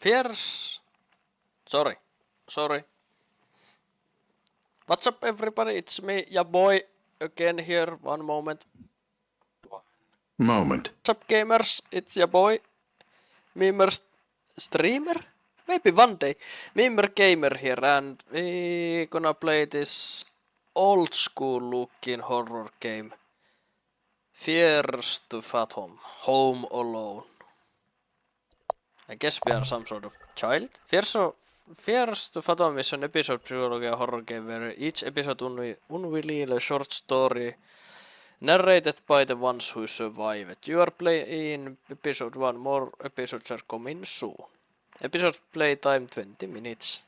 Fierce. Sorry. What's up, everybody? It's me, your boy, again here. One moment. What's up, gamers? It's your boy, Mimer streamer? Maybe one day. Mimer gamer here, and we gonna play this old school looking horror game. Fears to Fathom. Home Alone. I guess we are some sort of child. Fears to Fathom is an episode psychology horror game where each episode unveils a short story narrated by the ones who survived. You are playing episode 1, more episodes are coming soon. Episode playtime 20 minutes.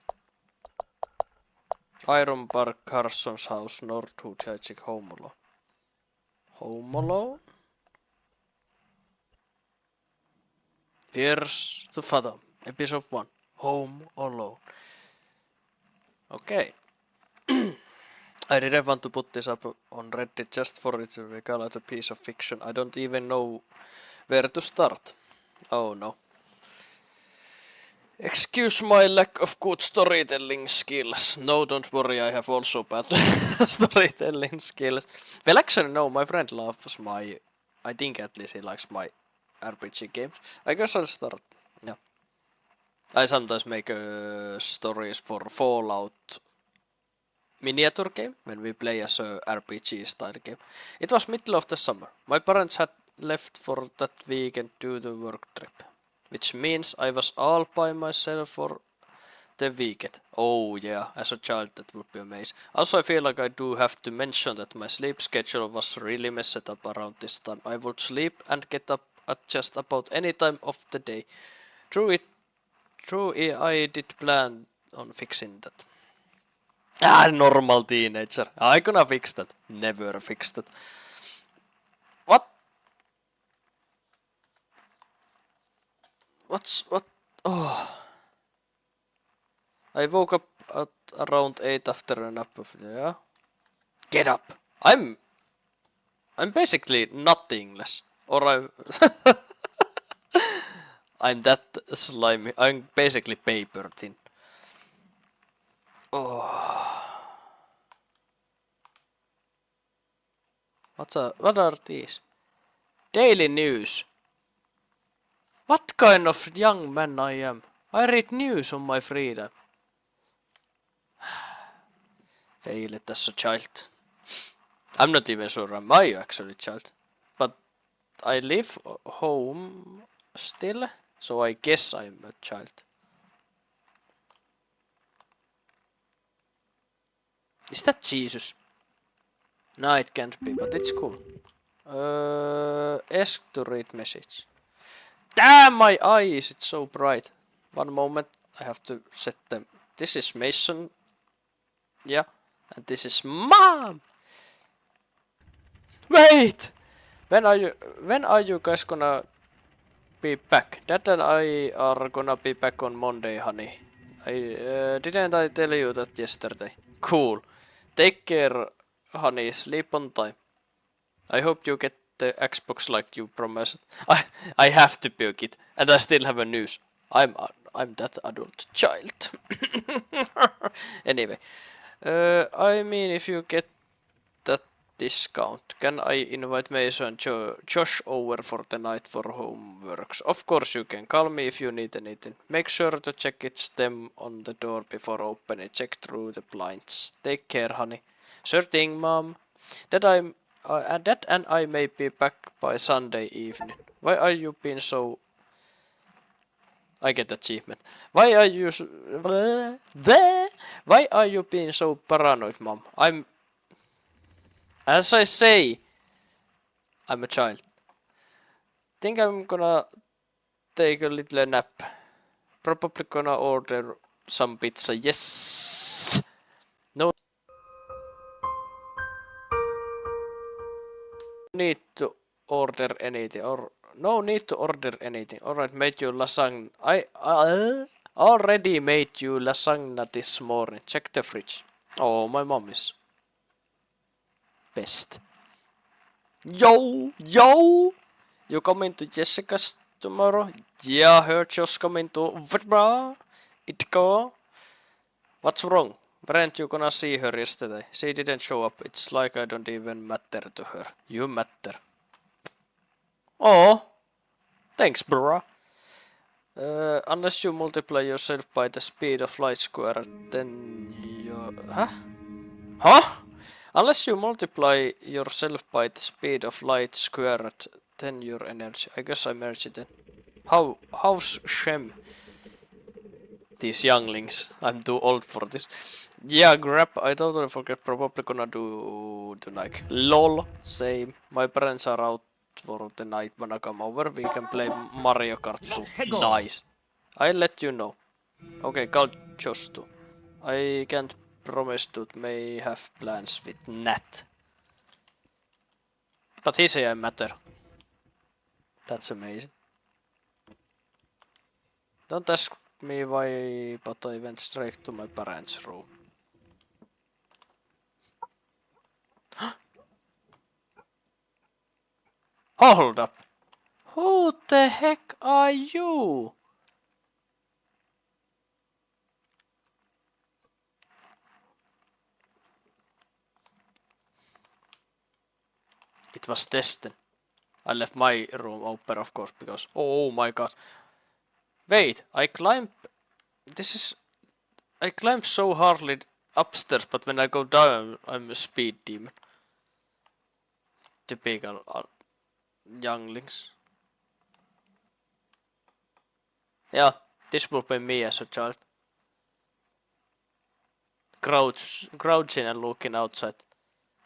Iron Park, Carson's house, Northwood, Hedgehog, Home Alone. Home Alone? Fears to Fathom, episode 1, Home Alone. Okay. I didn't want to put this up on Reddit just for it to recall a piece of fiction. I don't even know where to start. Oh no. Excuse my lack of good storytelling skills. No, don't worry, I have also bad storytelling skills. Well, actually, no, my friend loves my... I think at least he likes my RPG games. I guess I'll start. Yeah. I sometimes make stories for Fallout miniature game when we play as a RPG style game. It was middle of the summer. My parents had left for that weekend due to work trip, which means I was all by myself for the weekend. Oh yeah, as a child that would be amazing. Also I feel like I do have to mention that my sleep schedule was really messed up around this time. I would sleep and get up at just about any time of the day. True, I did plan on fixing that. Normal teenager. I gonna fix that. Never fix that. What? What? Oh. I woke up at around 8 after a nap. Yeah. Get up. I'm basically nothingless. Or I'm that slimy. I'm basically paper thin. Oh. What are these? Daily news. What kind of young man I am? I read news on my freedom. Failed as a child. I'm not even sure am I actually a child. But I live home still, so I guess I'm a child. Is that Jesus? No, it can't be, but it's cool. Ask to read message. Damn, my eyes, it's so bright. One moment, I have to set them. This is Mason. Yeah, and this is Mom. Wait! When are you guys gonna be back? Dad and I are gonna be back on Monday, honey. Didn't I tell you that yesterday? Cool. Take care, honey. Sleep on time. I hope you get the Xbox like you promised. I have to build it, and I still have a news. I'm that adult child. Anyway, I mean, if you get that discount, can I invite Mason and Josh over for the night for homeworks? Of course you can. Call me if you need anything. Make sure to check it's them on the door before opening. Check through the blinds. Take care, honey. Sure thing, Mom. Dad and I may be back by Sunday evening. Why are you being so... I get achievement. Why are you being so paranoid, Mom? As I say, I'm a child. Think I'm gonna take a little nap. Probably gonna order some pizza. Yes! No need to order anything. No need to order anything. Alright, made you lasagna. I already made you lasagna this morning. Check the fridge. Oh, my mom is best. Yo! You coming to Jessica's tomorrow? Yeah, her just coming to Vibra. It go. What's wrong? Weren't you gonna see her yesterday? She didn't show up. It's like I don't even matter to her. You matter. Oh, thanks, bruh. Unless you multiply yourself by the speed of light squared, then you... Huh? Huh? Unless you multiply yourself by the speed of light squared, then your energy. I guess I merged it then. How's Shem? These younglings. I'm too old for this. Yeah, grab. I totally forget. Probably gonna do tonight. LOL. Same. My parents are out for the night. When I come over, we can play Mario Kart 2. Nice. I'll let you know. Okay, call Jostu. I can't promise to may have plans with Nat. But he say I matter. That's amazing. Don't ask me why, but I went straight to my parents' room. Hold up! Who the heck are you? It was Destin. I left my room open, of course, because... Oh my god. Wait, I climbed... This is... I climbed so hardly upstairs, but when I go down, I'm a speed demon. Typical younglings. Yeah, this will be me as a child. Crouching and looking outside.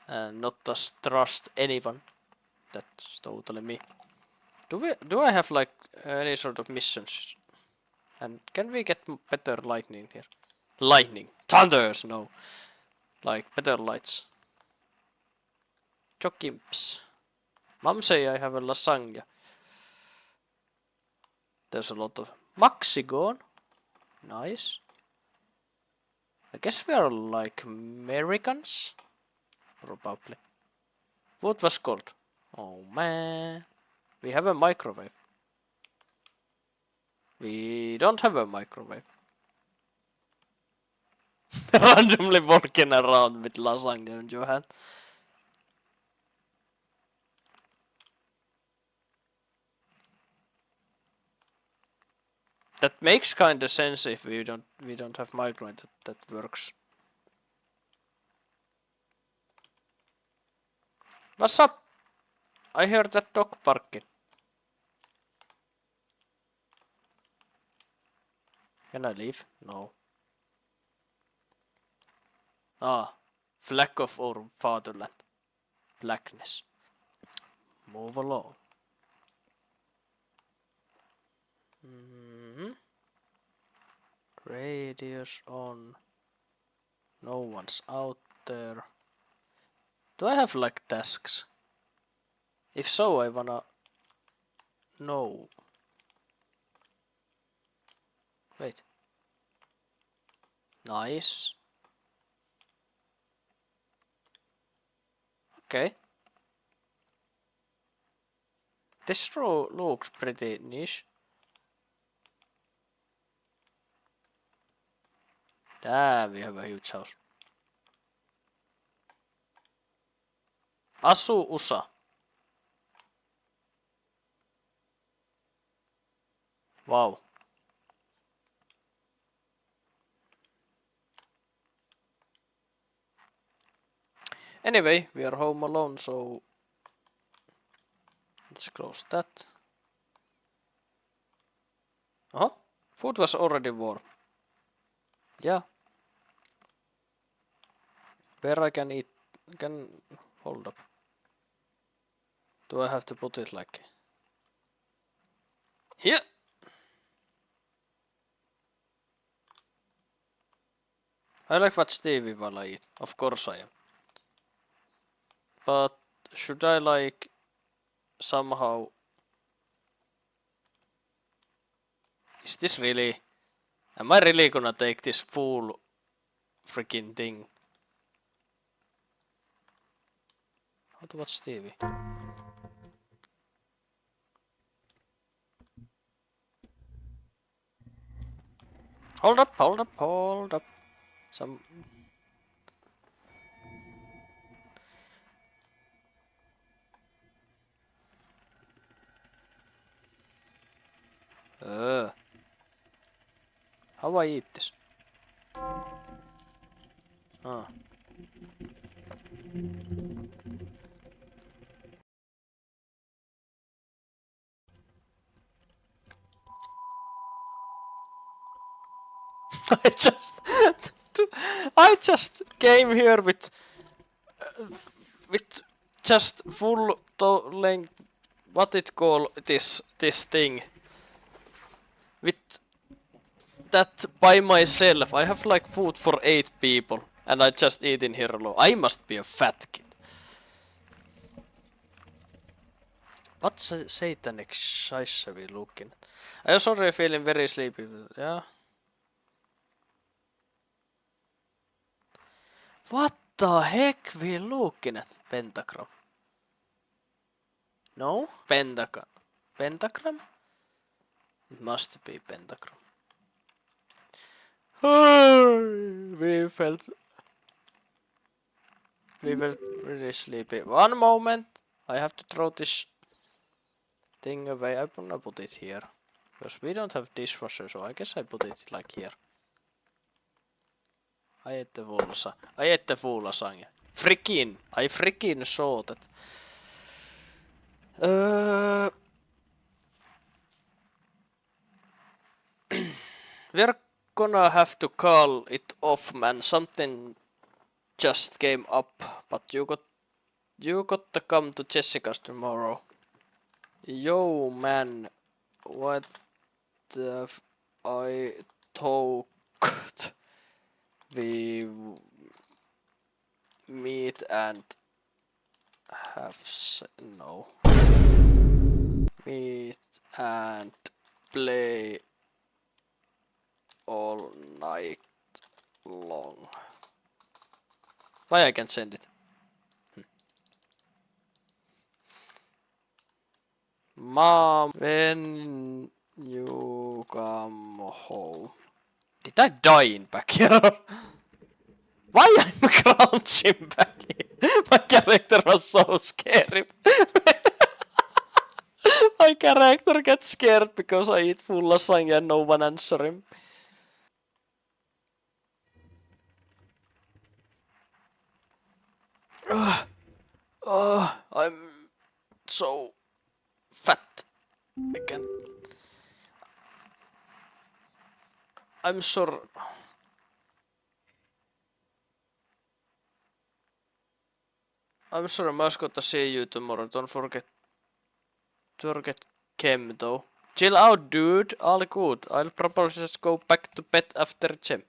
And not just trust anyone. That's totally me. Do I have like any sort of missions? And can we get better lightning here? Lightning. Thunders, no. Like better lights. Chokimps. Mom say I have a lasagna. There's a lot of Maxigon. Nice. I guess we are like Americans. Probably. What was called? Oh man. We have a microwave. We don't have a microwave. Randomly walking around with lasagna in your hand. That makes kinda sense if we don't have microwave that works. What's up? I heard that dog barking. Can I leave? No. Ah, flag of our fatherland. Blackness. Move along. Radius on. No one's out there. Do I have like tasks? If so, I wanna know. Wait. Nice. Okay. This row looks pretty niche. Damn, we have a huge house. Asu USA. Wow. Anyway, we are home alone, so let's close that. Uh-huh. Food was already warm. Yeah. Where I can eat? Can hold up. Do I have to put it like here? I like what Stevie while I eat. Of course I am. But should I like somehow? Is this really? Am I really gonna take this full freaking thing? How to watch TV? Hold up, hold up, hold up. Some... How I eat this? Ah. I just... I just came here with just full length... What it call this thing? With that by myself. I have like food for 8 people. And I just eat in here alone. I must be a fat kid. What satanic shice are we looking at? I was already feeling very sleepy. Yeah. What the heck we looking at? Pentagram. No? Pentagram. Pentagram? It must be pentagram. We felt really sleepy. One moment. I have to throw this thing away. I'm gonna put it here. Because we don't have dishwasher, so I guess I put it like here. I ate the full lasagna. I freaking saw that. We're gonna have to call it off, man. Something just came up, but you got to come to Jessica's tomorrow. Yo, man, what the I talked we meet and have no meet and play all night long. Why I can't send it? Mom, when you come home. Did I die in back here? Why I'm crouching back here? My character was so scary. My character gets scared because I eat full lasagna and no one answer him. I'm so fat. I can't. I'm sure. I'm sure I'm gonna see you tomorrow. Don't forget Kem though. Chill out, dude. All good. I'll probably just go back to bed after gym.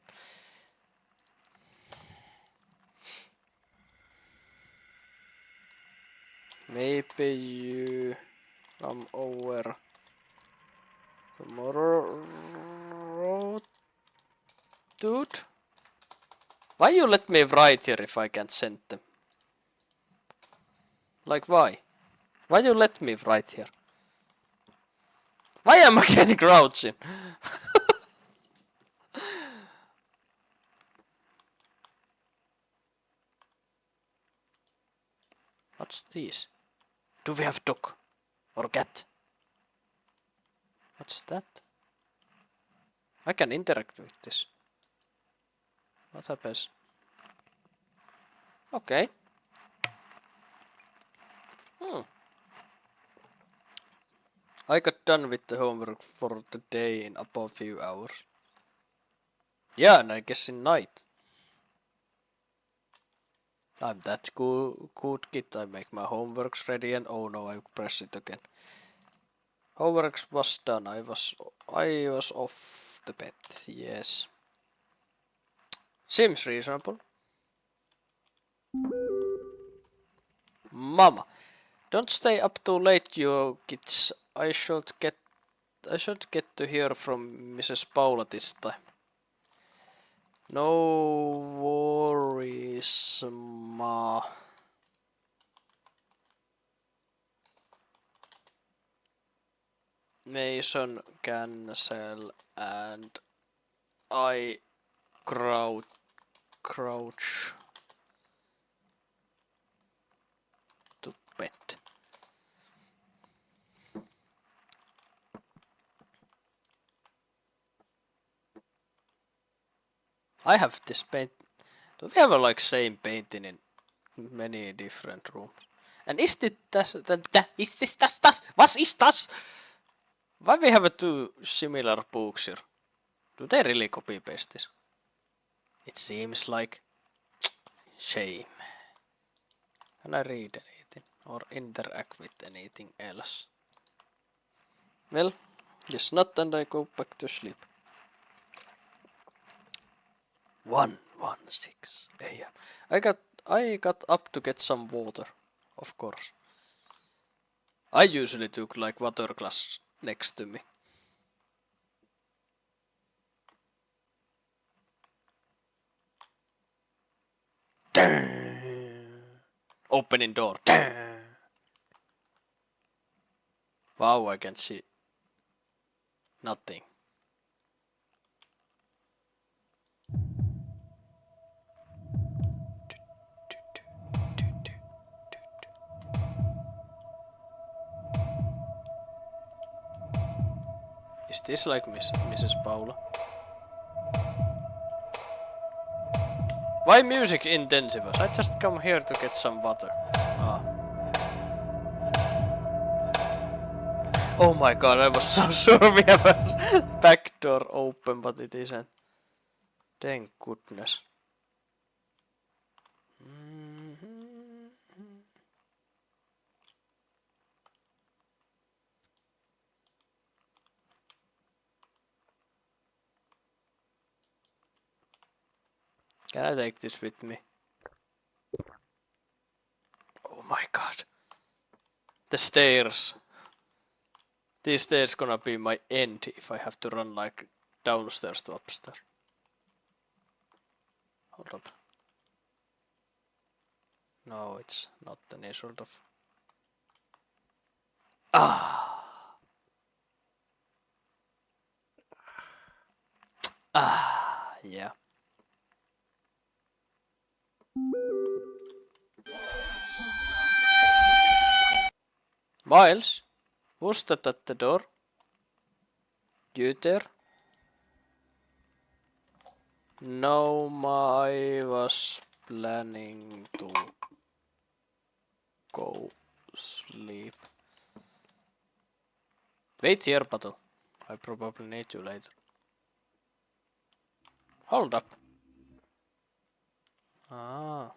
Maybe you come over tomorrow, dude. Why you let me write here if I can't send them? Like why? Why you let me write here? Why am I getting crouching? What's this? Do we have dog? Or cat? What's that? I can interact with this. What happens? Okay. I got done with the homework for the day in about a few hours. Yeah, and I guess in night. I'm that good kid. I make my homeworks ready and oh no, I press it again. Homework was done. I was off the bed. Yes. Seems reasonable. Mama, don't stay up too late, you kids. I should get to hear from Mrs. Paula this time. No worries, Ma. Mason cancel and I crouch to pet. I have this paint. Do we have a like same painting in many different rooms? And is this das? Was is das? Why we have two similar books here? Do they really copy paste this? It seems like shame. Can I read anything or interact with anything else? Well, guess not, and I go back to sleep. 1:16 a.m. I got up to get some water, of course. I usually took like water glass next to me. Opening door. Wow, I can see nothing. Is this like Mrs. Paula? Why music intensive? I just come here to get some water. Ah. Oh my god, I was so sure we have a back door open, but it isn't. Thank goodness. Can I take this with me? Oh my god. The stairs. These stairs gonna be my end if I have to run like downstairs to upstairs. Hold up. No, it's not any sort of... Ah! Ah, yeah. Miles? Who's that at the door? You there? No, I was planning to go sleep. Wait here, Pato. I probably need you later. Hold up. Ah.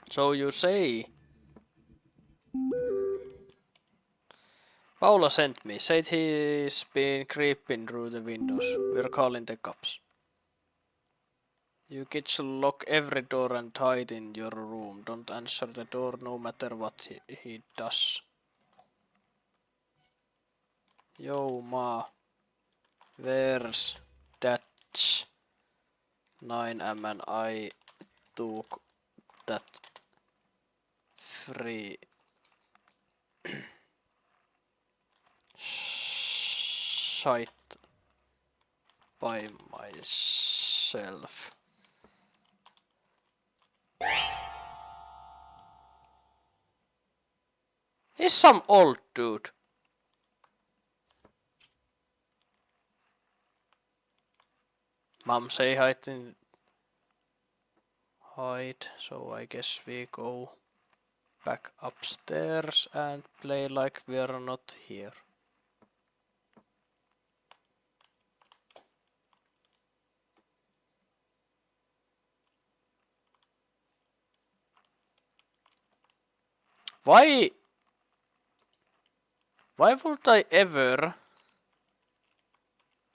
So you say... Paula sent me, said he's been creeping through the windows. We're calling the cops. You kids lock every door and hide in your room. Don't answer the door no matter what he does. Yo, ma. Where's that 9M and I took that free shite by myself. He's some old dude. Mom say hide, so I guess we go back upstairs and play like we're not here. Why would I ever...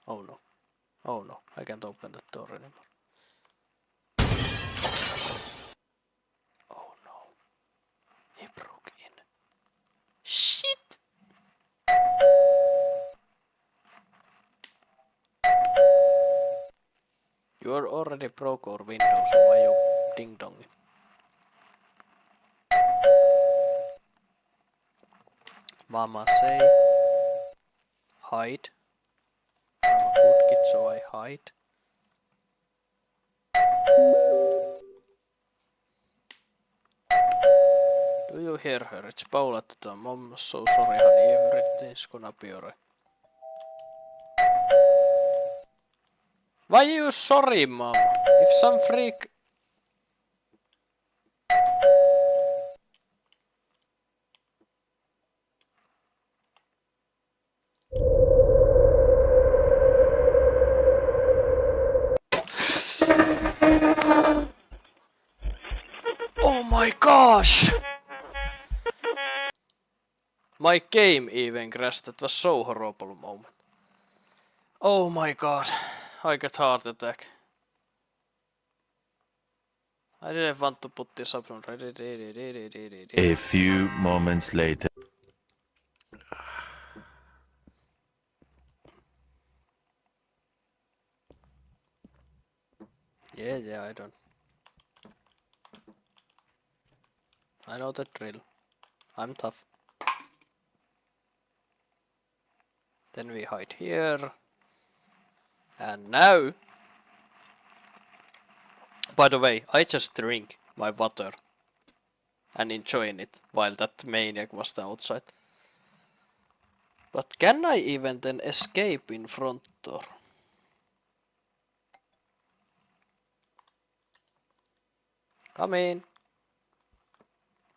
Oh no. Oh no, I can't open that door anymore. Oh no. He broke in. Shit! You are already broke our window, so why you ding dong? Mama say hide. it, so I hide. Do you hear her? It's Paula at the time. Mom, so sorry honey, everything's gonna be alright. Why you sorry, mom? If some freak... Oh my gosh! My game even crashed. That was so horrible moment. Oh my god. I got heart attack. I didn't want to put this up. A few moments later. Yeah, I don't. I know the drill. I'm tough. Then we hide here. And now... By the way, I just drink my water. And enjoying it while that maniac was outside. But can I even then escape in front door? Come in.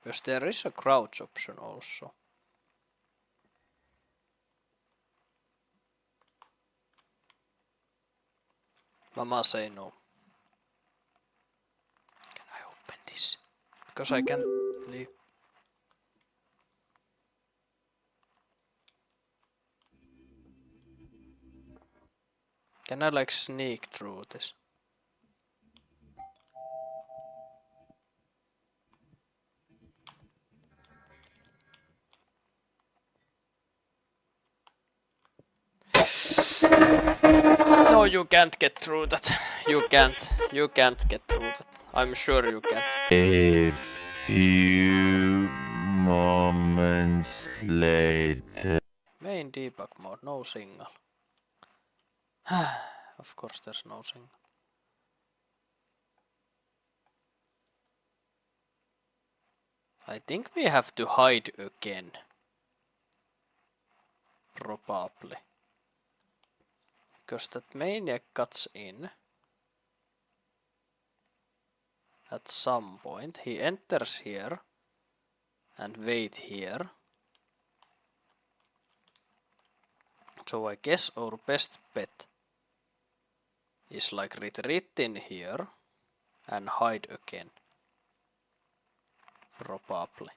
Because there is a crouch option also. Mama say no. Can I open this? Because I can leave. Can I like sneak through this? No, you can't get through that. You can't get through that. I'm sure you can't. A few moments later. Main debug mode, no signal. Of course there's no signal. I think we have to hide again. Probably. Because that maniac cuts in. At some point. He enters here. And wait here. So I guess our best bet is like retreat in here. And hide again. Probably.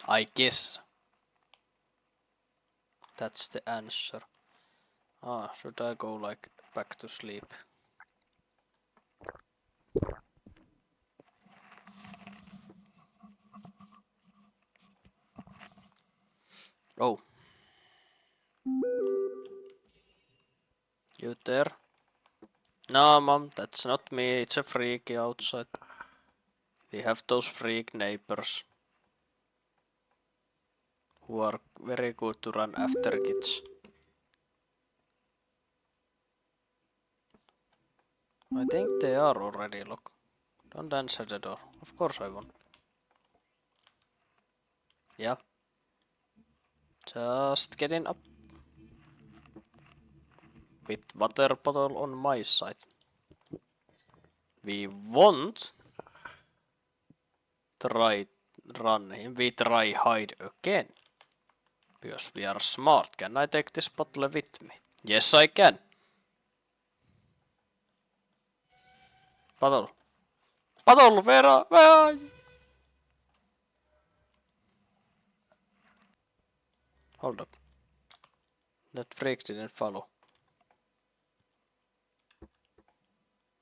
I guess. That's the answer. Should I go like back to sleep? Oh. You there? No, mom, that's not me. It's a freaky outside. We have those freak neighbors who are very good to run after kids. I think they are already locked. Don't answer the door. Of course I won't. Yeah. Just getting up. With water bottle on my side. We won't try run him. We try hide again. Because we are smart. Can I take this bottle with me? Yes, I can. Bottle. Bottle, where are you? Hold up. That freak didn't follow.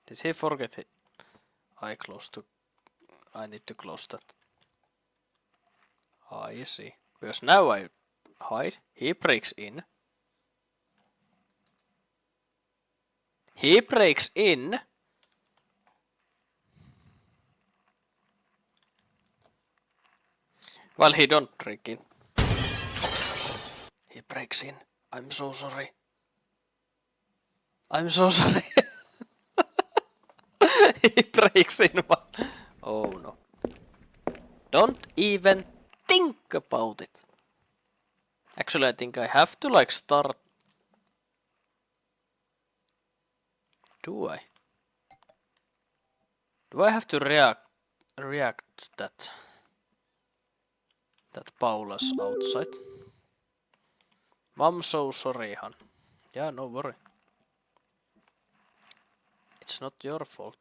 Did he forget it? I need to close that. I see. Because now I hide. He breaks in. He breaks in. Well, he don't break in. He breaks in. I'm so sorry. I'm so sorry. He breaks in one. Oh no. Don't even think about it. Actually, I think I have to like start. Do I? Do I have to react that Paula's outside? Mom, so sorry, hon. Yeah, no worry. It's not your fault.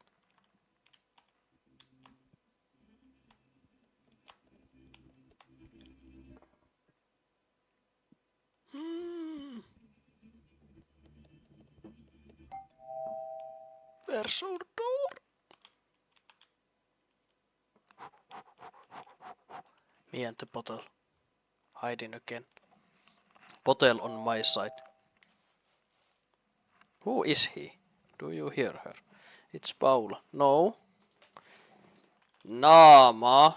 Where's our door? Me and the bottle. Hiding again. Bottle on my side. Who is he? Do you hear her? It's Paula. No. Naama.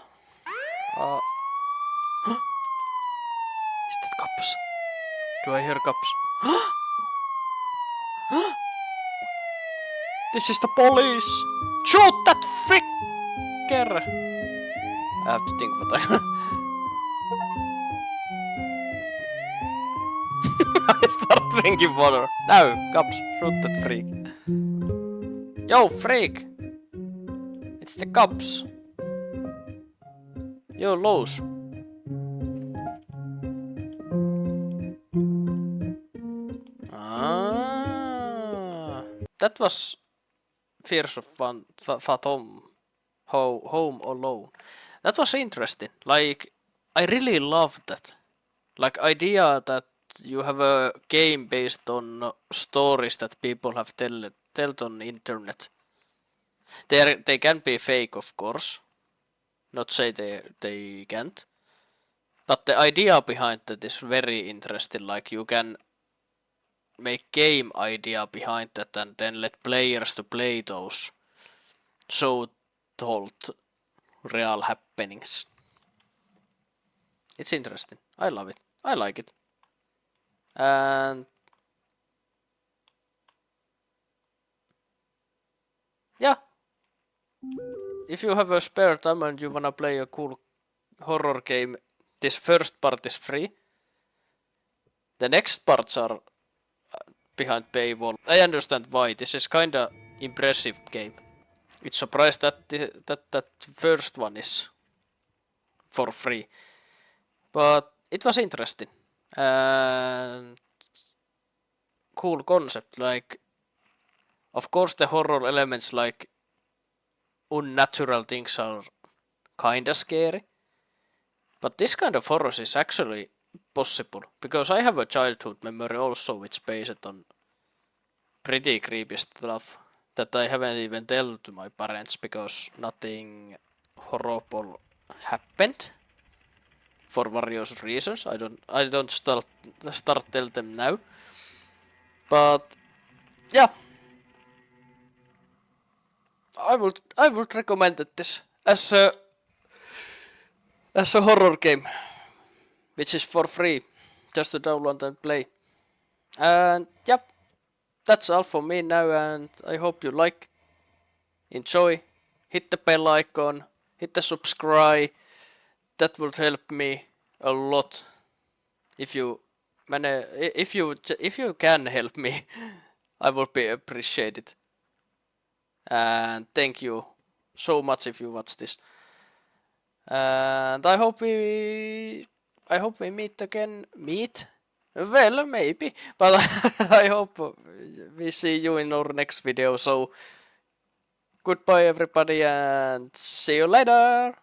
Is that Cups? Do I hear Cups? This is the police! Shoot that fricker! I have to think what I start drinking water. Now, Cups, shoot that freak. Yo, freak! It's the Cups. You lose. That was Fears of Phantom Home Alone. That was interesting. Like, I really loved that. Like, idea that you have a game based on stories that people have told on internet. They can be fake, of course. Not say they can't. But the idea behind that is very interesting. Like, you can make game idea behind that and then let players to play those so told real happenings. It's interesting. I love it. I like it. And yeah, if you have a spare time and you wanna play a cool horror game, this first part is free. The next parts are behind paywall. I understand why. This is kinda impressive game. It's surprised that that first one is for free, but it was interesting and cool concept. Like, of course, the horror elements like unnatural things are kinda scary, but this kind of horror is actually possible because I have a childhood memory also which based on pretty creepy stuff that I haven't even told to my parents because nothing horrible happened for various reasons. I don't start tell them now. But yeah, I would recommend this as a horror game, which is for free, just to download and play. And yep, that's all for me now, and I hope you like, enjoy, hit the bell icon, hit the subscribe. That would help me a lot. If you can help me, I would be appreciated. And thank you so much if you watch this. And I hope we meet again. Meet? Well, maybe. But I hope we see you in our next video. So goodbye everybody and see you later.